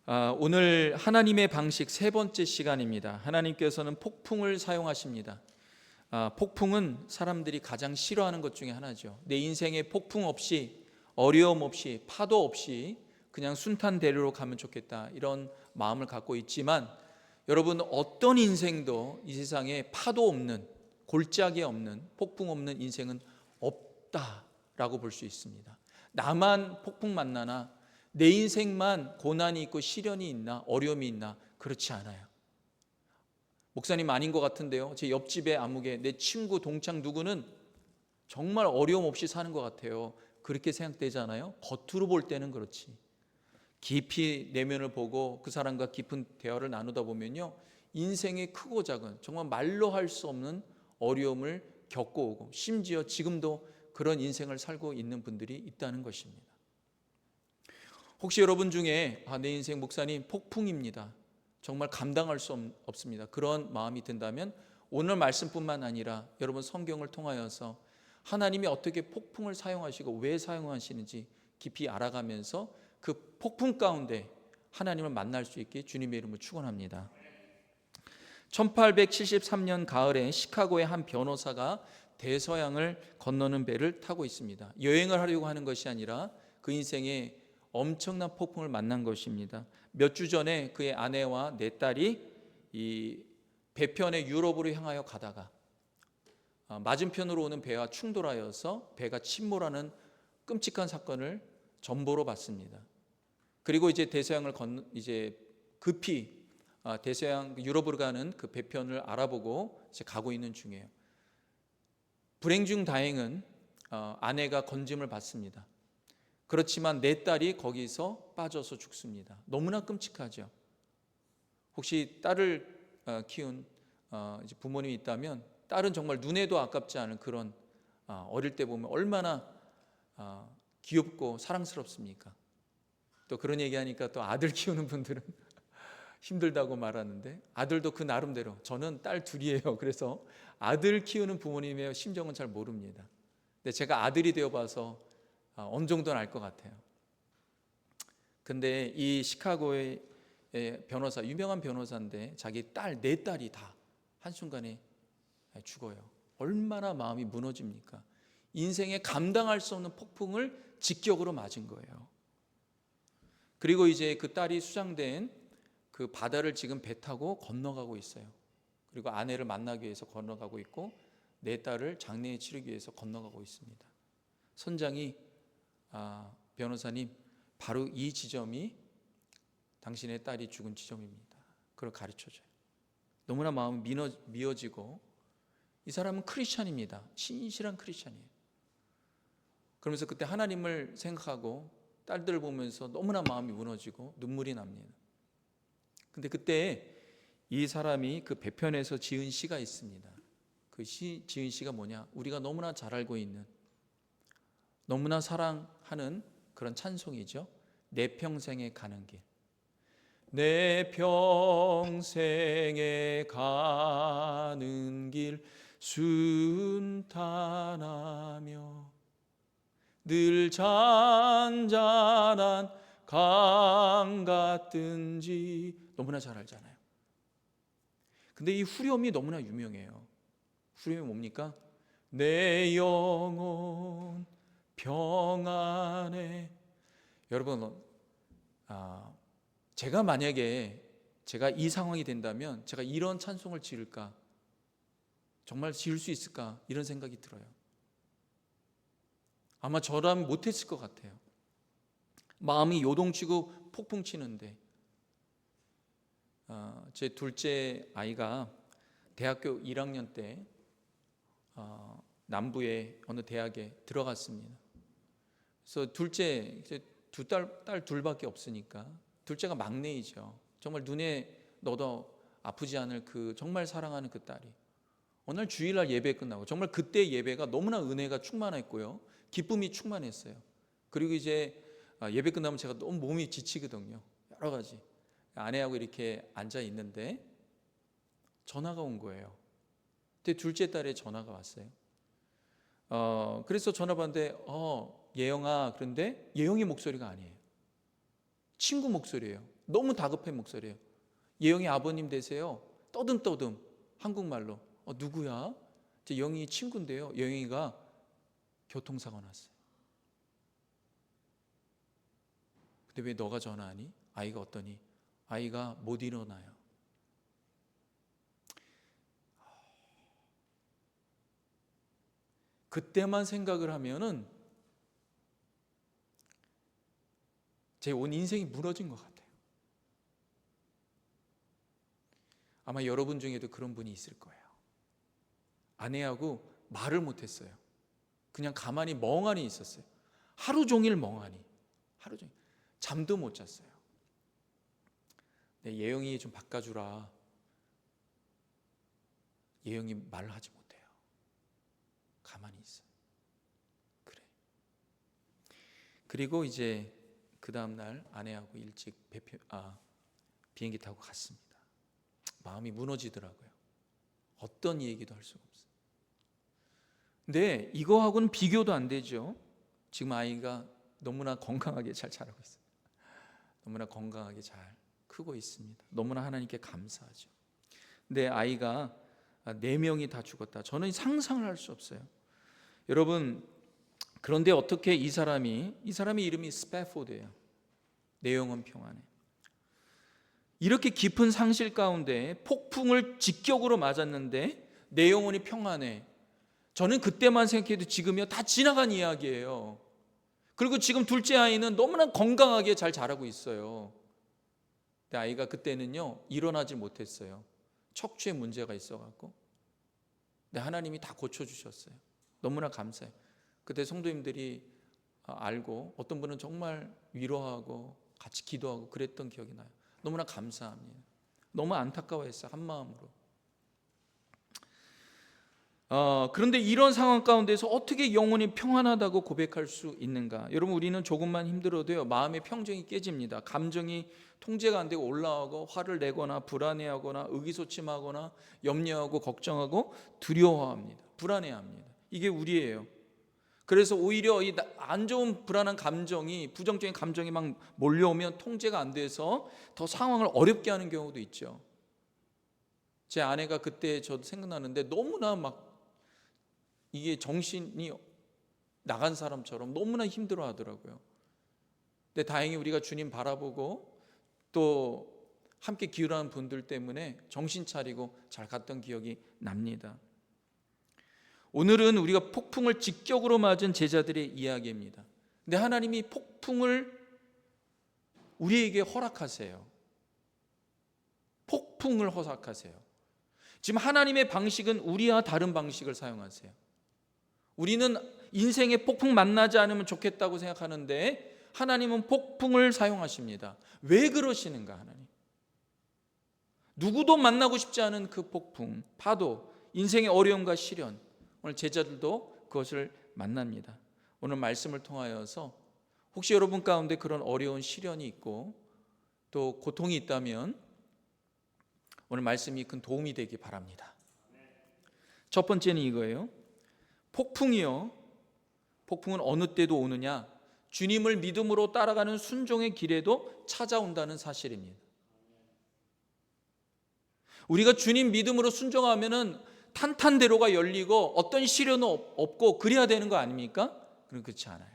오늘 하나님의 방식 세 번째 시간입니다. 하나님께서는 폭풍을 사용하십니다. 폭풍은 사람들이 가장 싫어하는 것 중에 하나죠. 내 인생에 폭풍 없이, 어려움 없이, 파도 없이 그냥 순탄대로로 가면 좋겠다, 이런 마음을 갖고 있지만, 여러분, 어떤 인생도 이 세상에 파도 없는, 골짜기 없는, 폭풍 없는 인생은 없다라고 볼 수 있습니다. 나만 폭풍 만나나, 내 인생만 고난이 있고 시련이 있나, 어려움이 있나? 그렇지 않아요. 목사님 아닌 것 같은데요, 제 옆집에 아무개 내 친구 동창 누구는 정말 어려움 없이 사는 것 같아요. 그렇게 생각되잖아요. 겉으로 볼 때는 그렇지, 깊이 내면을 보고 그 사람과 깊은 대화를 나누다 보면요, 인생의 크고 작은, 정말 말로 할 수 없는 어려움을 겪고 오고, 심지어 지금도 그런 인생을 살고 있는 분들이 있다는 것입니다. 혹시 여러분 중에 내 인생 목사님 폭풍입니다, 정말 감당할 수 없습니다, 그런 마음이 든다면 오늘 말씀뿐만 아니라 여러분 성경을 통하여서 하나님이 어떻게 폭풍을 사용하시고 왜 사용하시는지 깊이 알아가면서 그 폭풍 가운데 하나님을 만날 수 있게 주님의 이름으로 축원합니다. 1873년 가을에 시카고의 한 변호사가 대서양을 건너는 배를 타고 있습니다. 여행을 하려고 하는 것이 아니라 그 인생에 엄청난 폭풍을 만난 것입니다. 몇 주 전에 그의 아내와 네 딸이 이 배편의 유럽으로 향하여 가다가 맞은편으로 오는 배와 충돌하여서 배가 침몰하는 끔찍한 사건을 전보로 봤습니다. 그리고 이제 대서양을 급히 대서양 유럽으로 가는 그 배편을 알아보고 이제 가고 있는 중이에요. 불행 중 다행은 아내가 건짐을 받습니다. 그렇지만 내 딸이 거기서 빠져서 죽습니다. 너무나 끔찍하죠. 혹시 딸을 키운 이제 부모님이 있다면, 딸은 정말 눈에도 아깝지 않은 그런, 어릴 때 보면 얼마나 귀엽고 사랑스럽습니까? 또 그런 얘기하니까 또 아들 키우는 분들은 힘들다고 말하는데, 아들도 그 나름대로, 저는 딸 둘이에요. 그래서 아들 키우는 부모님의 심정은 잘 모릅니다. 근데 제가 아들이 되어봐서 어느 정도는 알 것 같아요. 근데 이 시카고의 변호사, 유명한 변호사인데 자기 딸, 네 딸이 다 한순간에 죽어요. 얼마나 마음이 무너집니까? 인생에 감당할 수 없는 폭풍을 직격으로 맞은 거예요. 그리고 이제 그 딸이 수장된 그 바다를 지금 배 타고 건너가고 있어요. 그리고 아내를 만나기 위해서 건너가고 있고, 네 딸을 장례에 치르기 위해서 건너가고 있습니다. 선장이 변호사님, 바로 이 지점이 당신의 딸이 죽은 지점입니다, 그걸 가르쳐줘요. 너무나 마음이 미어지고, 이 사람은 크리스찬입니다. 신실한 크리스찬이에요. 그러면서 그때 하나님을 생각하고 딸들을 보면서 너무나 마음이 무너지고 눈물이 납니다. 근데 그때 이 사람이 그 배편에서 지은 시가 있습니다. 그 지은 시가 뭐냐? 우리가 너무나 잘 알고 있는, 너무나 사랑하는 그런 찬송이죠. 내 평생에 가는 길. 내 평생에 가는 길 순탄하며 늘 잔잔한 강 같든지, 너무나 잘 알잖아요. 근데 이 후렴이 너무나 유명해요. 후렴이 뭡니까? 내 영혼 평안해. 여러분, 제가 만약에 제가 이 상황이 된다면 제가 이런 찬송을 지을까? 정말 지을 수 있을까? 이런 생각이 들어요. 아마 저라면 못했을 것 같아요. 마음이 요동치고 폭풍 치는데, 제 둘째 아이가 대학교 1학년 때 남부의 어느 대학에 들어갔습니다. 그래서 둘째, 이제 딸 둘밖에 없으니까 둘째가 막내이죠. 정말 눈에 넣어도 아프지 않을 그 정말 사랑하는 그 딸이 어느 날 주일날 예배 끝나고, 정말 그때 예배가 너무나 은혜가 충만했고요, 기쁨이 충만했어요. 그리고 이제 예배 끝나면 제가 너무 몸이 지치거든요. 여러 가지, 아내하고 이렇게 앉아 있는데 전화가 온 거예요. 그때 둘째 딸의 전화가 왔어요. 그래서 전화 받는데 예영아, 그런데 예영이 목소리가 아니에요. 친구 목소리예요. 너무 다급한 목소리예요. 예영이 아버님 되세요. 떠듬떠듬 한국말로. 누구야? 제 영희 친구인데요. 영희가 교통사고 났어요. 근데 왜 너가 전화하니? 아이가 어떠니? 아이가 못 일어나요. 그때만 생각을 하면은 제 온 인생이 무너진 것 같아요. 아마 여러분 중에도 그런 분이 있을 거예요. 아내하고 말을 못했어요. 그냥 가만히 멍하니 있었어요. 하루 종일 멍하니. 하루 종일. 잠도 못 잤어요. 내 예영이 좀 바꿔주라. 예영이 말하지 못해요. 가만히 있어요. 그래. 그리고 이제 그 다음날 아내하고 일찍 비행기 타고 갔습니다. 마음이 무너지더라고요. 어떤 얘기도 할 수가 없어요. 근데 이거하고는 비교도 안 되죠. 지금 아이가 너무나 건강하게 잘 자라고 있어요. 너무나 건강하게 잘 크고 있습니다. 너무나 하나님께 감사하죠. 근데 아이가 4명이 다 죽었다. 저는 상상을 할 수 없어요. 여러분, 그런데 어떻게 이 사람이 이름이 스패포드예요. 내 영혼 평안해. 이렇게 깊은 상실 가운데 폭풍을 직격으로 맞았는데 내 영혼이 평안해. 저는 그때만 생각해도 지금이요 다 지나간 이야기예요. 그리고 지금 둘째 아이는 너무나 건강하게 잘 자라고 있어요. 근데 아이가 그때는요 일어나지 못했어요. 척추에 문제가 있어갖고. 근데 하나님이 다 고쳐주셨어요. 너무나 감사해요. 그때 성도님들이 알고 어떤 분은 정말 위로하고 같이 기도하고 그랬던 기억이 나요. 너무나 감사합니다. 너무 안타까워했어요. 한마음으로. 그런데 이런 상황 가운데서 어떻게 영혼이 평안하다고 고백할 수 있는가? 여러분, 우리는 조금만 힘들어도요 마음의 평정이 깨집니다. 감정이 통제가 안 되고 올라오고 화를 내거나 불안해하거나 의기소침하거나 염려하고 걱정하고 두려워합니다. 불안해합니다. 이게 우리예요. 그래서 오히려 이 안 좋은 불안한 감정이, 부정적인 감정이 막 몰려오면 통제가 안 돼서 더 상황을 어렵게 하는 경우도 있죠. 제 아내가 그때 저도 생각나는데 너무나 막 이게 정신이 나간 사람처럼 너무나 힘들어 하더라고요. 근데 다행히 우리가 주님 바라보고 또 함께 기도하는 분들 때문에 정신 차리고 잘 갔던 기억이 납니다. 오늘은 우리가 폭풍을 직격으로 맞은 제자들의 이야기입니다. 근데 하나님이 폭풍을 우리에게 허락하세요. 폭풍을 허락하세요. 지금 하나님의 방식은 우리와 다른 방식을 사용하세요. 우리는 인생의 폭풍 만나지 않으면 좋겠다고 생각하는데 하나님은 폭풍을 사용하십니다. 왜 그러시는가? 하나님 누구도 만나고 싶지 않은 그 폭풍, 파도, 인생의 어려움과 시련, 오늘 제자들도 그것을 만납니다. 오늘 말씀을 통하여서 혹시 여러분 가운데 그런 어려운 시련이 있고 또 고통이 있다면 오늘 말씀이 큰 도움이 되기 바랍니다. 첫 번째는 이거예요. 폭풍은 어느 때도 오느냐? 주님을 믿음으로 따라가는 순종의 길에도 찾아온다는 사실입니다. 우리가 주님 믿음으로 순종하면은 탄탄대로가 열리고 어떤 시련은 없고 그래야 되는 거 아닙니까? 그렇지 않아요.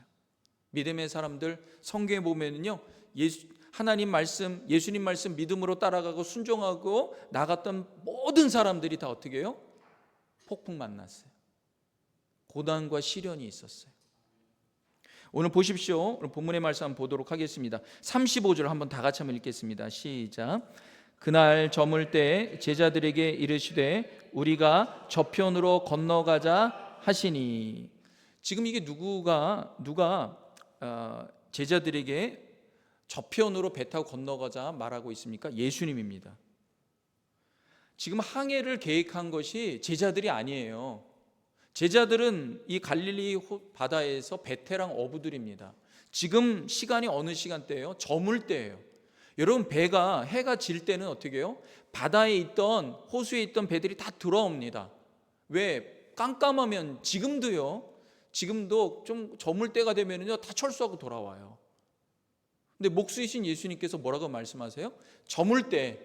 믿음의 사람들 성경에 보면은요, 하나님 말씀, 예수님 말씀 믿음으로 따라가고 순종하고 나갔던 모든 사람들이 다 어떻게 해요? 폭풍 만났어요. 고난과 시련이 있었어요. 오늘 보십시오. 오늘 본문의 말씀 한번 보도록 하겠습니다. 35절 한번 다 같이 한번 읽겠습니다. 시작. 그날 저물 때 제자들에게 이르시되 우리가 저편으로 건너가자 하시니. 지금 이게 누가 제자들에게 저편으로 배 타고 건너가자 말하고 있습니까? 예수님입니다. 지금 항해를 계획한 것이 제자들이 아니에요. 제자들은 이 갈릴리 바다에서 베테랑 어부들입니다. 지금 시간이 어느 시간대예요? 저물 때예요. 여러분, 해가 질 때는 어떻게 해요? 바다에 있던, 호수에 있던 배들이 다 들어옵니다. 왜? 깜깜하면 지금도 좀 저물 때가 되면요 다 철수하고 돌아와요. 근데 목수이신 예수님께서 뭐라고 말씀하세요? 저물 때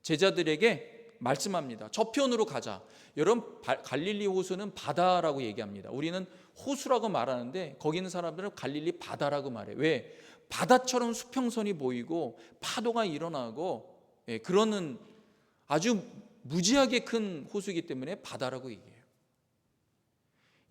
제자들에게 말씀합니다. 저편으로 가자. 여러분, 갈릴리 호수는 바다라고 얘기합니다. 우리는 호수라고 말하는데 거기 있는 사람들은 갈릴리 바다라고 말해요. 왜? 바다처럼 수평선이 보이고 파도가 일어나고, 그러는 아주 무지하게 큰 호수이기 때문에 바다라고 얘기해요.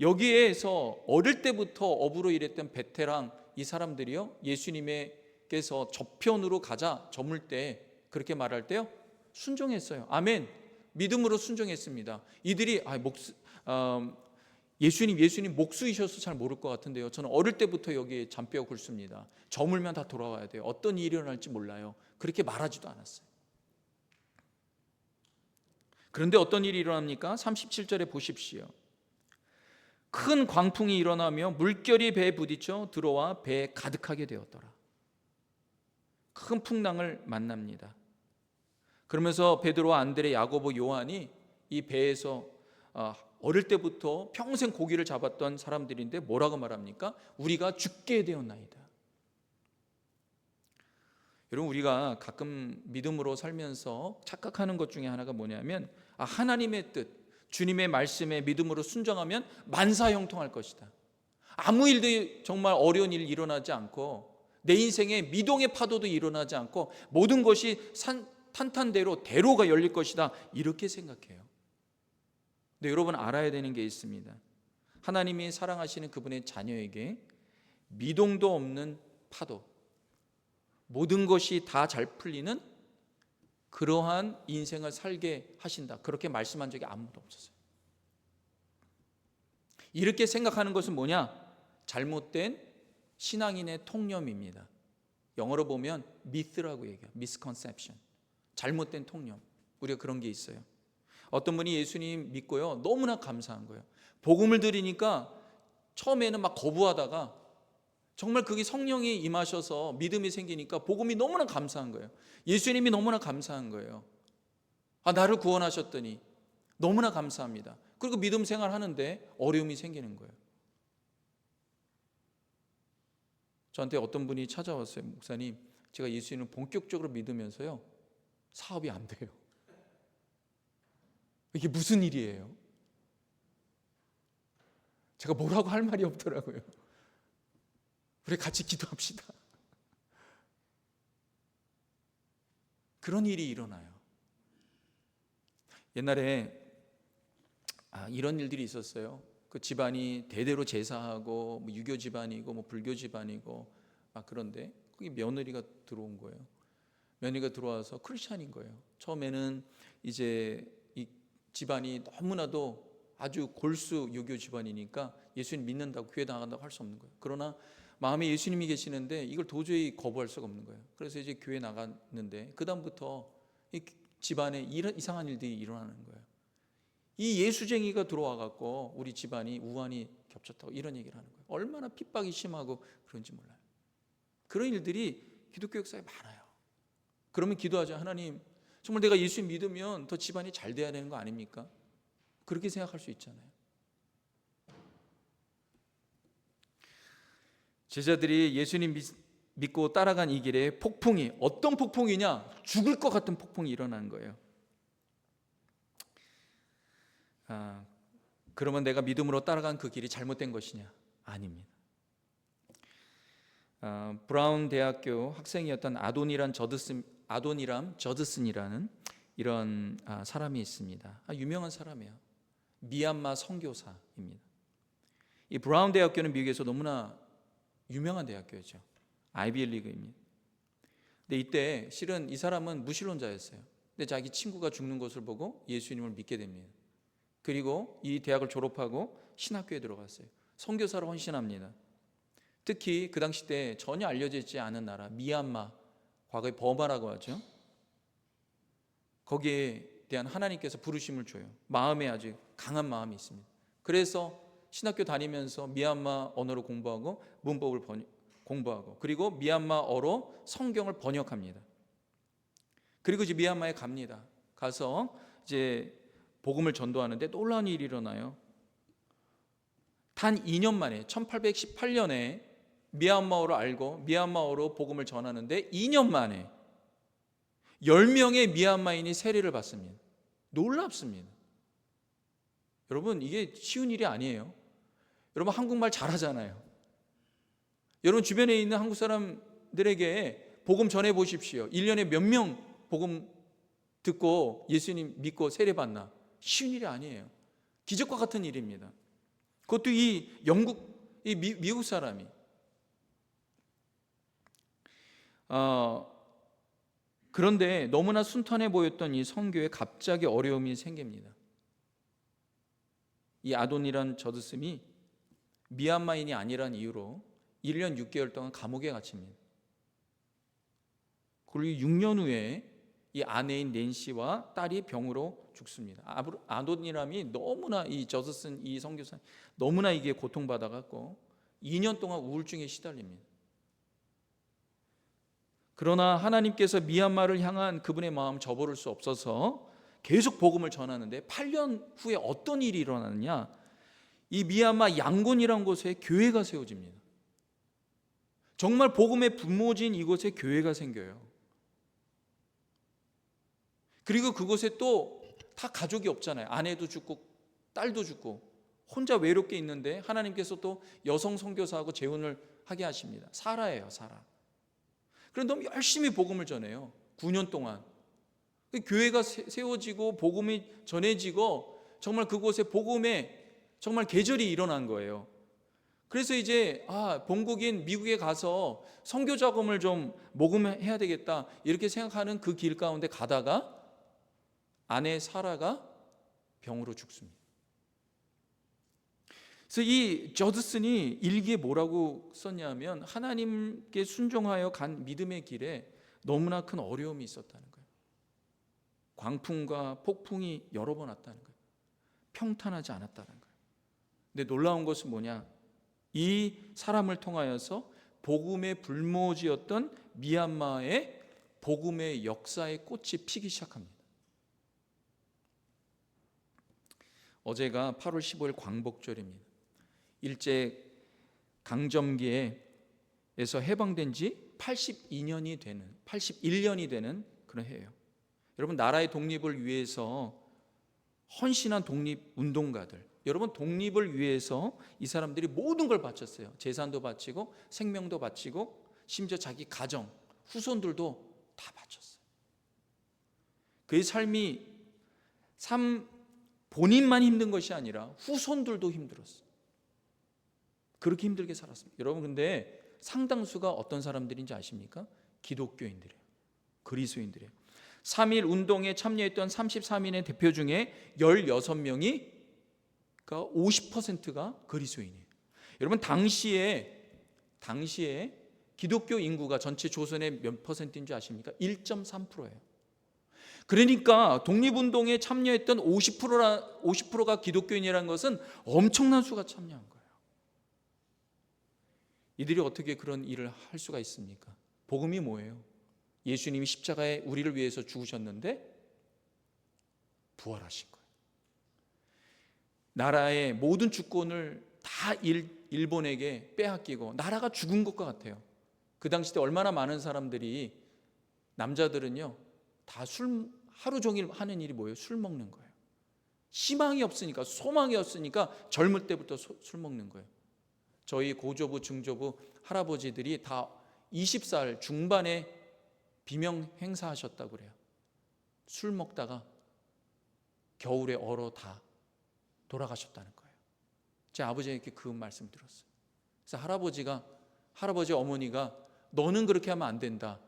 여기에서 어릴 때부터 어부로 일했던 베테랑 이 사람들이요, 예수님께서 저편으로 가자, 저물 때 그렇게 말할 때요, 순종했어요. 아멘. 믿음으로 순종했습니다. 이들이 예수님 목수이셔서 잘 모를 것 같은데요, 저는 어릴 때부터 여기에 잔뼈가 굵습니다. 저물면 다 돌아와야 돼요. 어떤 일이 일어날지 몰라요. 그렇게 말하지도 않았어요. 그런데 어떤 일이 일어납니까? 37절에 보십시오. 큰 광풍이 일어나며 물결이 배에 부딪혀 들어와 배에 가득하게 되었더라. 큰 풍랑을 만납니다. 그러면서 베드로와 안드레, 야고보, 요한이 이 배에서 어릴 때부터 평생 고기를 잡았던 사람들인데 뭐라고 말합니까? 우리가 죽게 되었나이다. 여러분, 우리가 가끔 믿음으로 살면서 착각하는 것 중에 하나가 뭐냐면, 하나님의 뜻, 주님의 말씀에 믿음으로 순종하면 만사형통할 것이다. 아무 일도 정말 어려운 일이 일어나지 않고 내 인생에 미동의 파도도 일어나지 않고 모든 것이 탄탄대로 대로가 열릴 것이다, 이렇게 생각해요. 근데 여러분, 알아야 되는 게 있습니다. 하나님이 사랑하시는 그분의 자녀에게 미동도 없는 파도, 모든 것이 다 잘 풀리는 그러한 인생을 살게 하신다, 그렇게 말씀한 적이 아무도 없었어요. 이렇게 생각하는 것은 뭐냐? 잘못된 신앙인의 통념입니다. 영어로 보면 myth라고 얘기해요. misconception. 잘못된 통념. 우리가 그런 게 있어요. 어떤 분이 예수님 믿고요, 너무나 감사한 거예요. 복음을 들으니까 처음에는 막 거부하다가 정말 그게 성령이 임하셔서 믿음이 생기니까 복음이 너무나 감사한 거예요. 예수님이 너무나 감사한 거예요. 나를 구원하셨더니 너무나 감사합니다. 그리고 믿음 생활 하는데 어려움이 생기는 거예요. 저한테 어떤 분이 찾아왔어요. 목사님, 제가 예수님을 본격적으로 믿으면서요, 사업이 안 돼요. 이게 무슨 일이에요? 제가 뭐라고 할 말이 없더라고요. 우리 같이 기도합시다. 그런 일이 일어나요. 옛날에 이런 일들이 있었어요. 그 집안이 대대로 제사하고 유교 집안이고 불교 집안이고 그런데 거기 며느리가 들어온 거예요. 며느리가 들어와서 크리스찬인 거예요. 처음에는 이제 이 집안이 너무나도 아주 골수 유교 집안이니까 예수님 믿는다고 교회 나간다고 할 수 없는 거예요. 그러나 마음에 예수님이 계시는데 이걸 도저히 거부할 수가 없는 거예요. 그래서 이제 교회 나갔는데 그 다음부터 이 집안에 이상한 일들이 일어나는 거예요. 이 예수쟁이가 들어와 갖고 우리 집안이 우환이 겹쳤다고 이런 얘기를 하는 거예요. 얼마나 핍박이 심하고 그런지 몰라요. 그런 일들이 기독교 역사에 많아요. 그러면 기도하죠. 하나님, 정말 내가 예수 믿으면 더 집안이 잘 돼야 되는 거 아닙니까? 그렇게 생각할 수 있잖아요. 제자들이 예수님 믿고 따라간 이 길에 폭풍이, 어떤 폭풍이냐? 죽을 것 같은 폭풍이 일어난 거예요. 그러면 내가 믿음으로 따라간 그 길이 잘못된 것이냐? 아닙니다. 브라운 대학교 학생이었던 아도니람 저드슨이라는 이런 사람이 있습니다. 유명한 사람이에요. 미얀마 선교사입니다. 이 브라운 대학교는 미국에서 너무나 유명한 대학교였죠. 아이비리그입니다. 근데 이때 실은 이 사람은 무신론자였어요. 근데 자기 친구가 죽는 것을 보고 예수님을 믿게 됩니다. 그리고 이 대학을 졸업하고 신학교에 들어갔어요. 선교사로 헌신합니다. 특히 그 당시 때 전혀 알려져 있지 않은 나라 미얀마, 과거에 버마라고 하죠. 거기에 대한 하나님께서 부르심을 줘요. 마음에 아주 강한 마음이 있습니다. 그래서 신학교 다니면서 미얀마 언어를 공부하고 문법을 공부하고 그리고 미얀마어로 성경을 번역합니다. 그리고 이제 미얀마에 갑니다. 가서 이제 복음을 전도하는데 놀라운 일이 일어나요. 단 2년 만에 1818년에 미얀마어를 알고 미얀마어로 복음을 전하는데 2년 만에 10명의 미얀마인이 세례를 받습니다. 놀랍습니다. 여러분, 이게 쉬운 일이 아니에요. 여러분, 한국말 잘하잖아요. 여러분, 주변에 있는 한국 사람들에게 복음 전해 보십시오. 1년에 몇 명 복음 듣고 예수님 믿고 세례 받나? 쉬운 일이 아니에요. 기적과 같은 일입니다. 그것도 이 미국 사람이 그런데 너무나 순탄해 보였던 이 선교에 갑자기 어려움이 생깁니다. 이 아돈이란 저드슨이 미얀마인이 아니란 이유로 1년 6개월 동안 감옥에 갇힙니다. 그리고 6년 후에 이 아내인 낸시와 딸이 병으로 죽습니다. 아돈이람이 너무나 이 저드슨 이 선교사 너무나 이게 고통받아 갖고 2년 동안 우울증에 시달립니다. 그러나 하나님께서 미얀마를 향한 그분의 마음 저버릴 수 없어서 계속 복음을 전하는데 8년 후에 어떤 일이 일어나느냐? 이 미얀마 양곤이라는 곳에 교회가 세워집니다. 정말 복음의 분모지인 이곳에 교회가 생겨요. 그리고 그곳에 또 다 가족이 없잖아요. 아내도 죽고 딸도 죽고 혼자 외롭게 있는데 하나님께서 또 여성 선교사하고 재혼을 하게 하십니다. 사라예요, 사라. 그런데 너무 열심히 복음을 전해요. 9년 동안. 교회가 세워지고 복음이 전해지고 정말 그곳에 복음의 정말 계절이 일어난 거예요. 그래서 이제 본국인 미국에 가서 선교 자금을 좀 모금해야 되겠다 이렇게 생각하는 그 길 가운데 가다가 아내 사라가 병으로 죽습니다. 그래서 이 저드슨이 일기에 뭐라고 썼냐면 하나님께 순종하여 간 믿음의 길에 너무나 큰 어려움이 있었다는 거예요. 광풍과 폭풍이 여러 번 왔다는 거예요. 평탄하지 않았다는 거예요. 근데 놀라운 것은 뭐냐? 이 사람을 통하여서 복음의 불모지였던 미얀마의 복음의 역사의 꽃이 피기 시작합니다. 어제가 8월 15일 광복절입니다. 일제 강점기에서 해방된 지 81년이 되는 그런 해예요. 여러분, 나라의 독립을 위해서 헌신한 독립운동가들, 여러분 독립을 위해서 이 사람들이 모든 걸 바쳤어요. 재산도 바치고 생명도 바치고 심지어 자기 가정, 후손들도 다 바쳤어요. 그의 삶이 본인만 힘든 것이 아니라 후손들도 힘들었어요. 그렇게 힘들게 살았습니다. 여러분, 근데 상당수가 어떤 사람들인지 아십니까? 기독교인들이에요. 그리스도인들이에요. 3.1 운동에 참여했던 33인의 대표 중에 16명이, 그러니까 50%가 그리스도인이에요. 여러분, 당시에 기독교 인구가 전체 조선의 몇 퍼센트인 줄 아십니까? 1.3%예요. 그러니까 독립운동에 참여했던 50%가 기독교인이라는 것은 엄청난 수가 참여한 거예요. 이들이 어떻게 그런 일을 할 수가 있습니까? 복음이 뭐예요? 예수님이 십자가에 우리를 위해서 죽으셨는데 부활하신 거예요. 나라의 모든 주권을 다 일본에게 빼앗기고 나라가 죽은 것과 같아요. 그 당시 때 얼마나 많은 사람들이, 남자들은요 다 하루 종일 하는 일이 뭐예요? 술 먹는 거예요. 희망이 없으니까, 소망이 없으니까 젊을 때부터 술 먹는 거예요. 저희 고조부, 중조부 할아버지들이 다 20살 중반에 비명 행사하셨다고 그래요. 술 먹다가 겨울에 얼어 다 돌아가셨다는 거예요. 제 아버지에게 그 말씀 들었어요. 그래서 할아버지 어머니가 너는 그렇게 하면 안 된다.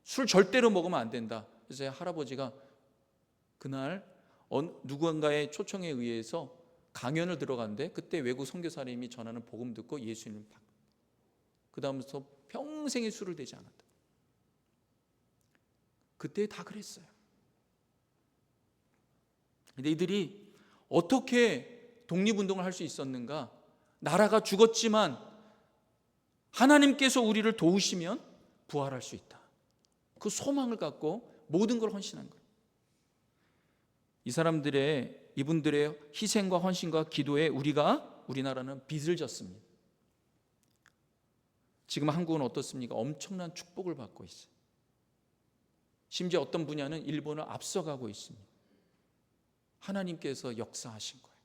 술 절대로 먹으면 안 된다. 그래서 제 할아버지가 그날 누군가의 초청에 의해서 강연을 들어갔는데 그때 외국 선교사님이 전하는 복음 듣고 예수님을 받고, 그 다음부터 평생에 술을 대지 않았다. 그때 다 그랬어요. 근데 이들이 어떻게 독립운동을 할 수 있었는가? 나라가 죽었지만 하나님께서 우리를 도우시면 부활할 수 있다. 그 소망을 갖고 모든 걸 헌신한 거예요. 이분들의 희생과 헌신과 기도에 우리나라는 빚을 졌습니다. 지금 한국은 어떻습니까? 엄청난 축복을 받고 있어요. 심지어 어떤 분야는 일본을 앞서가고 있습니다. 하나님께서 역사하신 거예요.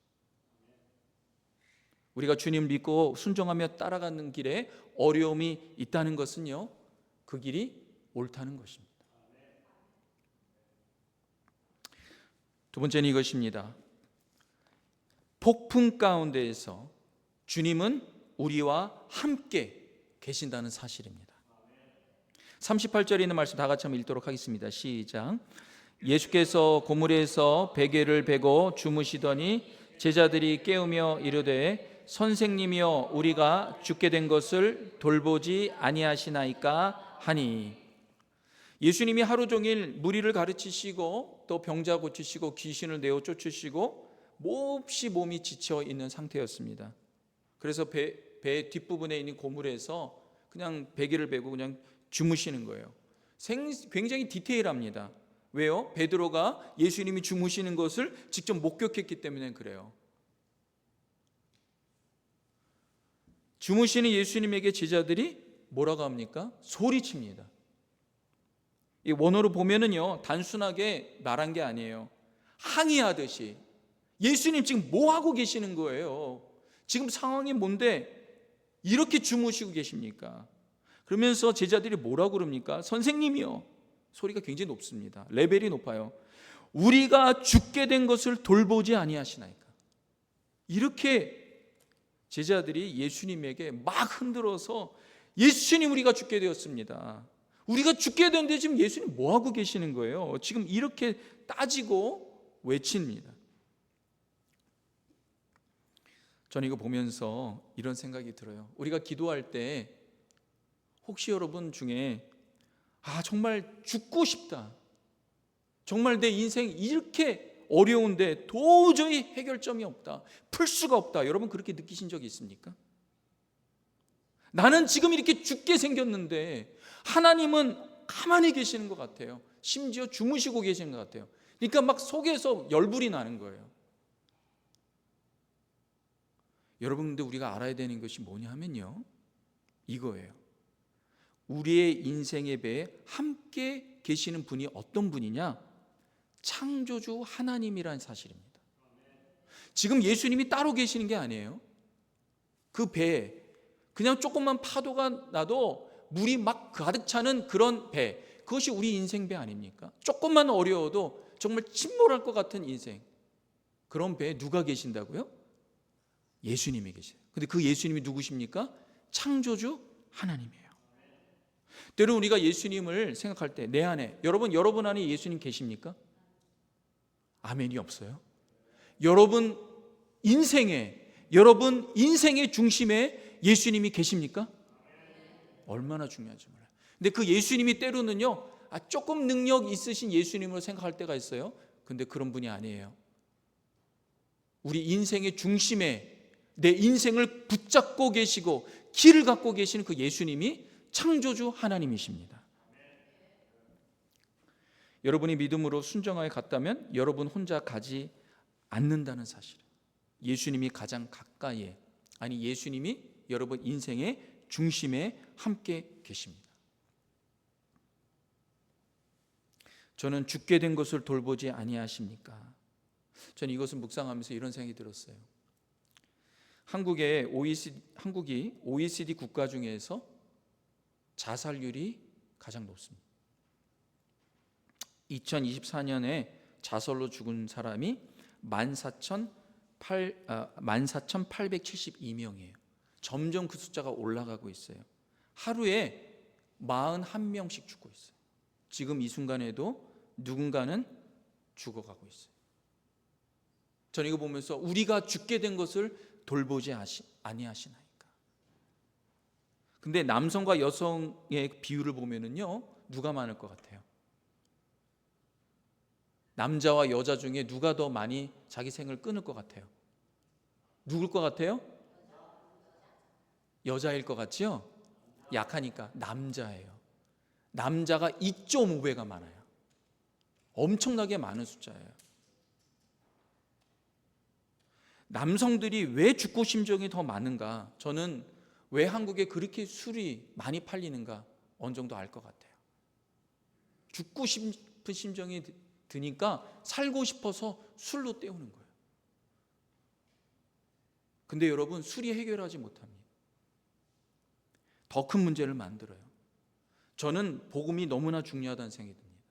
우리가 주님 믿고 순종하며 따라가는 길에 어려움이 있다는 것은요, 그 길이 옳다는 것입니다. 두 번째는 이것입니다. 폭풍 가운데에서 주님은 우리와 함께 계신다는 사실입니다. 38절에 있는 말씀 다 같이 한번 읽도록 하겠습니다. 시작. 예수께서 고물에서 베개를 베고 주무시더니 제자들이 깨우며 이르되 선생님이여 우리가 죽게 된 것을 돌보지 아니하시나이까 하니. 예수님이 하루 종일 무리를 가르치시고 또 병자 고치시고 귀신을 내어 쫓으시고 몹시 몸이 지쳐 있는 상태였습니다. 그래서 배 뒷부분에 있는 고물에서 그냥 베개를 베고 그냥 주무시는 거예요. 굉장히 디테일합니다. 왜요? 베드로가 예수님이 주무시는 것을 직접 목격했기 때문에 그래요. 주무시는 예수님에게 제자들이 뭐라고 합니까? 소리칩니다. 이 원어로 보면은요, 단순하게 말한 게 아니에요. 항의하듯이 예수님 지금 뭐 하고 계시는 거예요? 지금 상황이 뭔데 이렇게 주무시고 계십니까? 그러면서 제자들이 뭐라고 그럽니까? 선생님이요. 소리가 굉장히 높습니다. 레벨이 높아요. 우리가 죽게 된 것을 돌보지 아니하시나이까. 이렇게 제자들이 예수님에게 막 흔들어서 예수님 우리가 죽게 되었습니다. 우리가 죽게 되는데 지금 예수님 뭐 하고 계시는 거예요? 지금 이렇게 따지고 외칩니다. 저는 이거 보면서 이런 생각이 들어요. 우리가 기도할 때 혹시 여러분 중에 정말 죽고 싶다, 정말 내 인생 이렇게 어려운데 도저히 해결점이 없다, 풀 수가 없다, 여러분 그렇게 느끼신 적이 있습니까? 나는 지금 이렇게 죽게 생겼는데 하나님은 가만히 계시는 것 같아요. 심지어 주무시고 계시는 것 같아요. 그러니까 막 속에서 열불이 나는 거예요. 여러분, 근데 우리가 알아야 되는 것이 뭐냐 하면요, 이거예요. 우리의 인생의 배에 함께 계시는 분이 어떤 분이냐? 창조주 하나님이라는 사실입니다. 지금 예수님이 따로 계시는 게 아니에요. 그 배에 그냥 조금만 파도가 나도 물이 막 가득 차는 그런 배, 그것이 우리 인생 배 아닙니까? 조금만 어려워도 정말 침몰할 것 같은 인생, 그런 배에 누가 계신다고요? 예수님이 계세요. 근데 그 예수님이 누구십니까? 창조주 하나님이에요. 때로 우리가 예수님을 생각할 때 내 안에, 여러분 안에 예수님 계십니까? 아멘이 없어요. 여러분 인생의 중심에 예수님이 계십니까? 얼마나 중요한지 몰라요. 근데 그 예수님이 때로는요, 조금 능력 있으신 예수님으로 생각할 때가 있어요. 근데 그런 분이 아니에요. 우리 인생의 중심에 내 인생을 붙잡고 계시고 길을 갖고 계시는 그 예수님이 창조주 하나님이십니다. 여러분이 믿음으로 순종하여 갔다면 여러분 혼자 가지 않는다는 사실, 예수님이 가장 가까이에, 예수님이 여러분 인생의 중심에 함께 계십니다. 저는 죽게 된 것을 돌보지 아니하십니까? 저는 이것을 묵상하면서 이런 생각이 들었어요. 한국이 OECD 국가 중에서 자살률이 가장 높습니다. 2024년에 자살로 죽은 사람이 14,872명이에요. 점점 그 숫자가 올라가고 있어요. 하루에 41명씩 죽고 있어요. 지금 이 순간에도 누군가는 죽어가고 있어요. 저는 이거 보면서 우리가 죽게 된 것을 돌보지 아니하시나이까. 근데 남성과 여성의 비율을 보면은요, 누가 많을 것 같아요? 남자와 여자 중에 누가 더 많이 자기 생을 끊을 것 같아요? 누굴 것 같아요? 여자일 것 같지요? 약하니까 남자예요. 남자가 2.5배가 많아요. 엄청나게 많은 숫자예요. 남성들이 왜 죽고 심정이 더 많은가? 저는 왜 한국에 그렇게 술이 많이 팔리는가 어느 정도 알 것 같아요. 죽고 싶은 심정이 드니까 살고 싶어서 술로 때우는 거예요. 근데 여러분, 술이 해결하지 못합니다. 더 큰 문제를 만들어요. 저는 복음이 너무나 중요하다는 생각이 듭니다.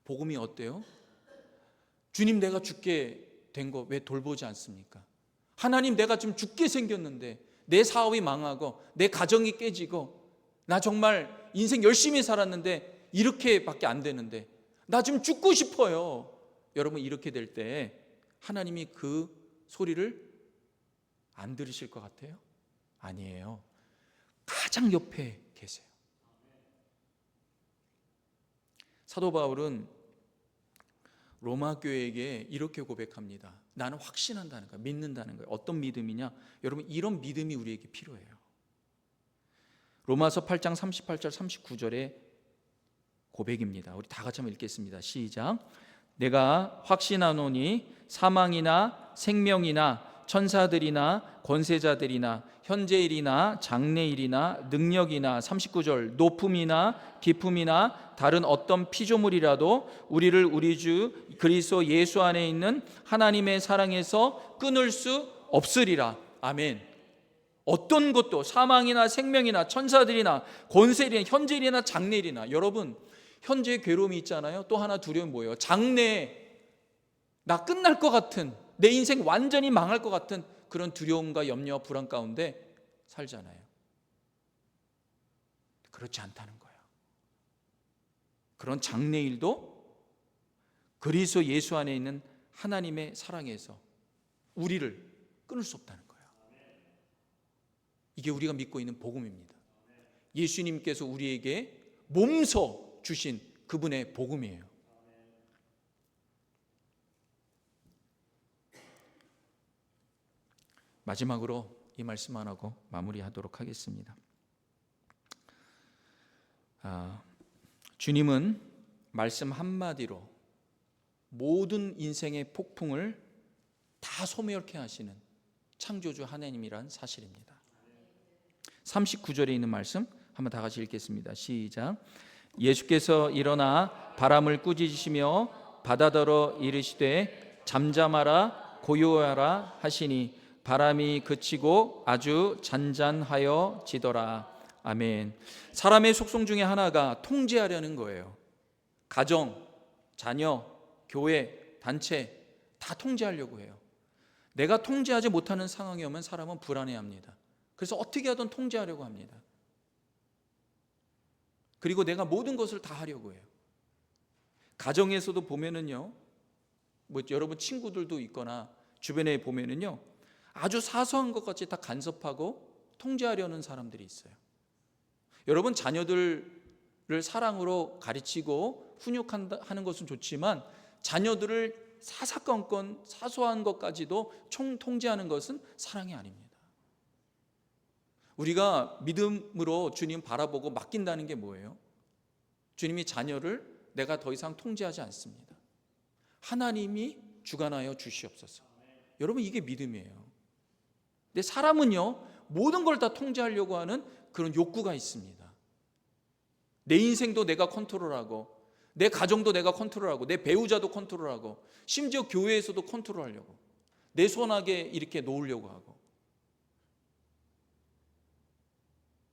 복음이 어때요? 주님, 내가 죽게 된 거 왜 돌보지 않습니까? 하나님, 내가 지금 죽게 생겼는데 내 사업이 망하고 내 가정이 깨지고 나 정말 인생 열심히 살았는데 이렇게밖에 안 되는데 나 지금 죽고 싶어요. 여러분, 이렇게 될 때 하나님이 그 소리를 안 들으실 것 같아요? 아니에요. 가장 옆에 계세요. 사도 바울은 로마 교회에게 이렇게 고백합니다. 나는 확신한다는 거예요. 믿는다는 거예요. 어떤 믿음이냐? 여러분, 이런 믿음이 우리에게 필요해요. 로마서 8장 38절 39절의 고백입니다. 우리 다 같이 한번 읽겠습니다. 시작. 내가 확신하노니 사망이나 생명이나 천사들이나 권세자들이나 현재일이나 장래일이나 능력이나 39절 높음이나 깊음이나 다른 어떤 피조물이라도 우리를 우리 주 그리스도 예수 안에 있는 하나님의 사랑에서 끊을 수 없으리라. 아멘. 어떤 것도 사망이나 생명이나 천사들이나 권세일이나 현재일이나 장래일이나, 여러분, 현재의 괴로움이 있잖아요. 또 하나 두려움이 뭐예요? 장래에 나 끝날 것 같은, 내 인생 완전히 망할 것 같은 그런 두려움과 염려와 불안 가운데 살잖아요. 그렇지 않다는 거예요. 그런 장래일도 그리스도 예수 안에 있는 하나님의 사랑에서 우리를 끊을 수 없다는 거예요. 이게 우리가 믿고 있는 복음입니다. 예수님께서 우리에게 몸소 주신 그분의 복음이에요. 마지막으로 이 말씀 안 하고 마무리하도록 하겠습니다. 주님은 말씀 한마디로 모든 인생의 폭풍을 다 소멸케 하시는 창조주 하나님이란 사실입니다. 39절에 있는 말씀 한번 다 같이 읽겠습니다. 시작. 예수께서 일어나 바람을 꾸짖으시며 바다더러 이르시되 잠잠하라 고요하라 하시니 바람이 그치고 아주 잔잔하여 지더라. 아멘. 사람의 속성 중에 하나가 통제하려는 거예요. 가정, 자녀, 교회, 단체 다 통제하려고 해요. 내가 통제하지 못하는 상황이 오면 사람은 불안해합니다. 그래서 어떻게 하든 통제하려고 합니다. 그리고 내가 모든 것을 다 하려고 해요. 가정에서도 보면은요, 뭐 여러분 친구들도 있거나 주변에 보면은요, 아주 사소한 것 같이 다 간섭하고 통제하려는 사람들이 있어요. 여러분, 자녀들을 사랑으로 가르치고 훈육하는 것은 좋지만 자녀들을 사사건건 사소한 것까지도 통제하는 것은 사랑이 아닙니다. 우리가 믿음으로 주님 바라보고 맡긴다는 게 뭐예요? 주님이 자녀를 내가 더 이상 통제하지 않습니다. 하나님이 주관하여 주시옵소서. 여러분, 이게 믿음이에요. 근데 사람은요, 모든 걸 다 통제하려고 하는 그런 욕구가 있습니다. 내 인생도 내가 컨트롤하고, 내 가정도 내가 컨트롤하고, 내 배우자도 컨트롤하고, 심지어 교회에서도 컨트롤하려고, 내 손아귀에 이렇게 놓으려고 하고,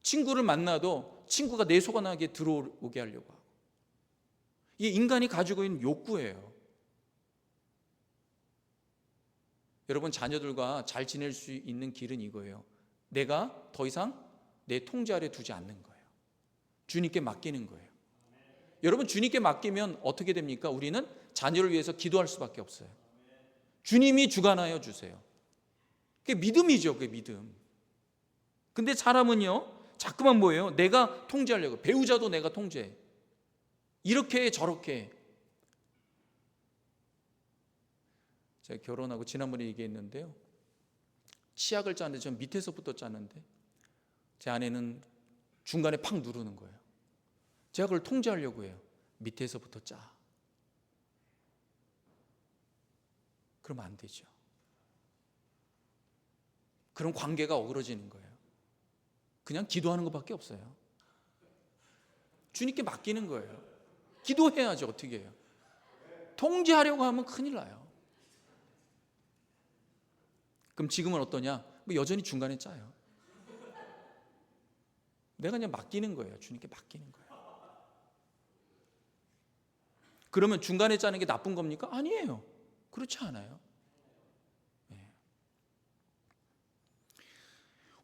친구를 만나도 친구가 내 손아귀에 들어오게 하려고 하고. 이게 인간이 가지고 있는 욕구예요. 여러분, 자녀들과 잘 지낼 수 있는 길은 이거예요. 내가 더 이상 내 통제 아래 두지 않는 거예요. 주님께 맡기는 거예요. 여러분, 주님께 맡기면 어떻게 됩니까? 우리는 자녀를 위해서 기도할 수밖에 없어요. 주님이 주관하여 주세요. 그게 믿음이죠. 그게 믿음. 근데 사람은요, 자꾸만 뭐예요? 내가 통제하려고. 배우자도 내가 통제해. 이렇게 저렇게. 제가 결혼하고 지난번에 얘기했는데요, 치약을 짜는데 전 밑에서부터 짜는데 제 아내는 중간에 팍 누르는 거예요. 제가 그걸 통제하려고 해요. 밑에서부터 짜. 그러면 안 되죠. 그런 관계가 어그러지는 거예요. 그냥 기도하는 것밖에 없어요. 주님께 맡기는 거예요. 기도해야죠. 어떻게 해요? 통제하려고 하면 큰일 나요. 그럼 지금은 어떠냐? 여전히 중간에 짜요. 내가 그냥 맡기는 거예요. 주님께 맡기는 거예요. 그러면 중간에 짜는 게 나쁜 겁니까? 아니에요. 그렇지 않아요.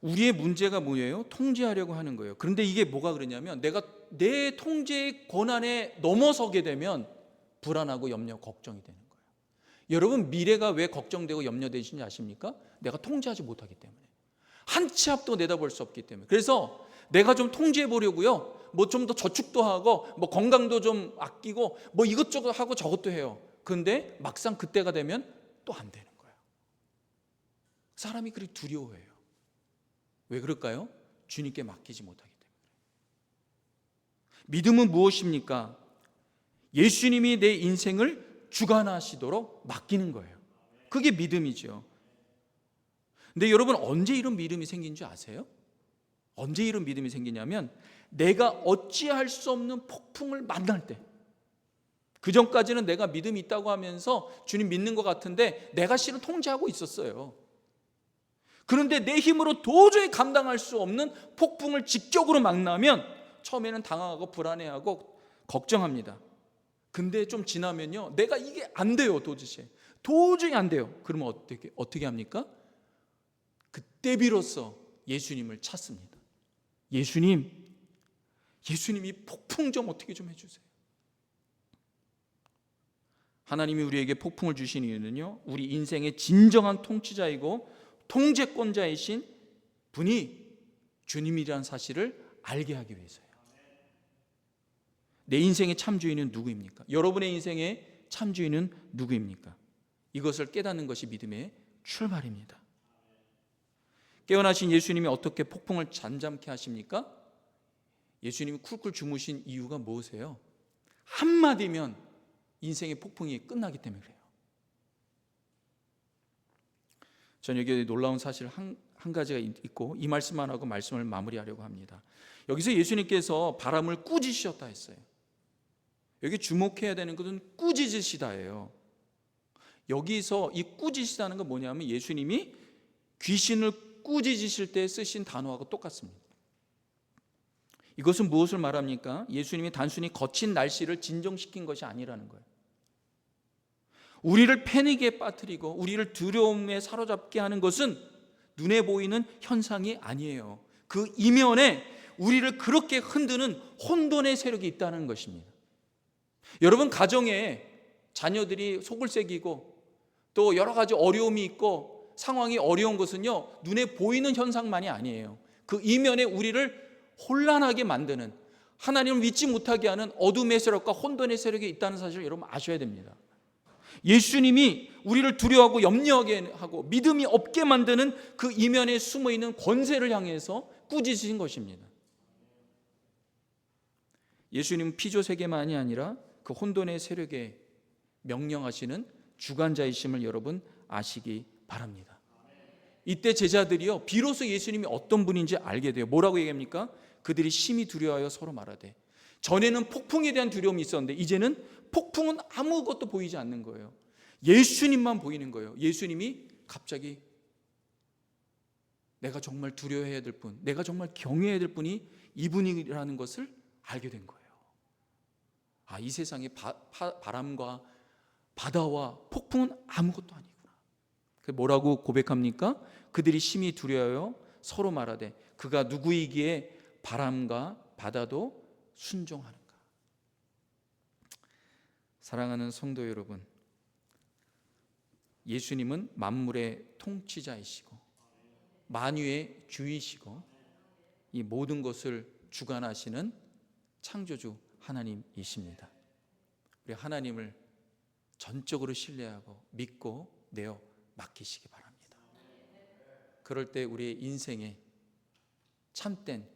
우리의 문제가 뭐예요? 통제하려고 하는 거예요. 그런데 이게 뭐가 그러냐면 내가 내 통제의 권한에 넘어서게 되면 불안하고 염려, 걱정이 되는 거예요. 여러분, 미래가 왜 걱정되고 염려되시는지 아십니까? 내가 통제하지 못하기 때문에. 한 치 앞도 내다볼 수 없기 때문에. 그래서 내가 좀 통제해 보려고요. 좀 더 저축도 하고 건강도 좀 아끼고 이것저것 하고 저것도 해요. 그런데 막상 그때가 되면 또 안 되는 거예요. 사람이 그렇게 두려워해요. 왜 그럴까요? 주님께 맡기지 못하기 때문에. 믿음은 무엇입니까? 예수님이 내 인생을 주관하시도록 맡기는 거예요. 그게 믿음이죠. 근데 여러분, 언제 이런 믿음이 생긴 줄 아세요? 언제 이런 믿음이 생기냐면 내가 어찌할 수 없는 폭풍을 만날 때. 그 전까지는 내가 믿음이 있다고 하면서 주님 믿는 것 같은데 내가 실은 통제하고 있었어요. 그런데 내 힘으로 도저히 감당할 수 없는 폭풍을 직격으로 만나면 처음에는 당황하고 불안해하고 걱정합니다. 근데 좀 지나면요, 내가 이게 안 돼요. 도저히 안 돼요. 그러면 어떻게 합니까? 그때 비로소 예수님을 찾습니다. 예수님이 폭풍 좀 어떻게 좀 해주세요. 하나님이 우리에게 폭풍을 주신 이유는요, 우리 인생의 진정한 통치자이고 통제권자이신 분이 주님이라는 사실을 알게 하기 위해서예요. 내 인생의 참주인은 누구입니까? 여러분의 인생의 참주인은 누구입니까? 이것을 깨닫는 것이 믿음의 출발입니다. 깨어나신 예수님이 어떻게 폭풍을 잠잠케 하십니까? 예수님이 쿨쿨 주무신 이유가 무엇이에요? 한마디면 인생의 폭풍이 끝나기 때문에 그래요. 저는 여기에 놀라운 사실 한 가지가 있고 이 말씀만 하고 말씀을 마무리하려고 합니다. 여기서 예수님께서 바람을 꾸짖으셨다 했어요. 여기 주목해야 되는 것은 꾸짖으시다예요. 여기서 이 꾸짖으시다는 건 뭐냐면 예수님이 귀신을 꾸짖으실 때 쓰신 단어하고 똑같습니다. 이것은 무엇을 말합니까? 예수님이 단순히 거친 날씨를 진정시킨 것이 아니라는 거예요. 우리를 패닉에 빠뜨리고 우리를 두려움에 사로잡게 하는 것은 눈에 보이는 현상이 아니에요. 그 이면에 우리를 그렇게 흔드는 혼돈의 세력이 있다는 것입니다. 여러분, 가정에 자녀들이 속을 새기고 또 여러 가지 어려움이 있고 상황이 어려운 것은요, 눈에 보이는 현상만이 아니에요. 그 이면에 우리를 혼란하게 만드는, 하나님을 믿지 못하게 하는 어둠의 세력과 혼돈의 세력이 있다는 사실을 여러분 아셔야 됩니다. 예수님이 우리를 두려워하고 염려하게 하고 믿음이 없게 만드는 그 이면에 숨어있는 권세를 향해서 꾸짖으신 것입니다. 예수님은 피조세계만이 아니라 그 혼돈의 세력에 명령하시는 주관자이심을 여러분 아시기 바랍니다. 이때 제자들이요, 비로소 예수님이 어떤 분인지 알게 돼요. 뭐라고 얘기합니까? 그들이 심히 두려워하여 서로 말하되. 전에는 폭풍에 대한 두려움이 있었는데 이제는 폭풍은 아무것도 보이지 않는 거예요. 예수님만 보이는 거예요. 예수님이 갑자기 내가 정말 두려워해야 될 분, 내가 정말 경외해야 될 분이 이분이라는 것을 알게 된 거예요. 이 세상의 바람과 바다와 폭풍은 아무것도 아니구나. 뭐라고 고백합니까? 그들이 심히 두려워하여 서로 말하되 그가 누구이기에 바람과 바다도 순종하는가. 사랑하는 성도 여러분, 예수님은 만물의 통치자이시고 만유의 주이시고 이 모든 것을 주관하시는 창조주 하나님이십니다. 우리 하나님을 전적으로 신뢰하고 믿고 내어 맡기시기 바랍니다. 그럴 때 우리의 인생에 참된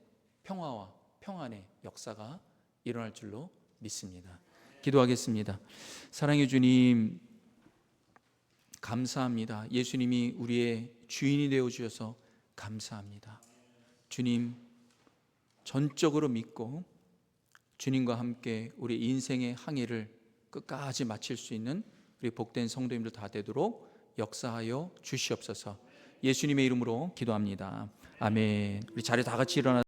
평화와 평안의 역사가 일어날 줄로 믿습니다. 기도하겠습니다. 사랑의 주님, 감사합니다. 예수님이 우리의 주인이 되어 주셔서 감사합니다. 주님, 전적으로 믿고 주님과 함께 우리 인생의 항해를 끝까지 마칠 수 있는 우리 복된 성도님들 다 되도록 역사하여 주시옵소서. 예수님의 이름으로 기도합니다. 아멘. 우리 자리 다 같이 일어나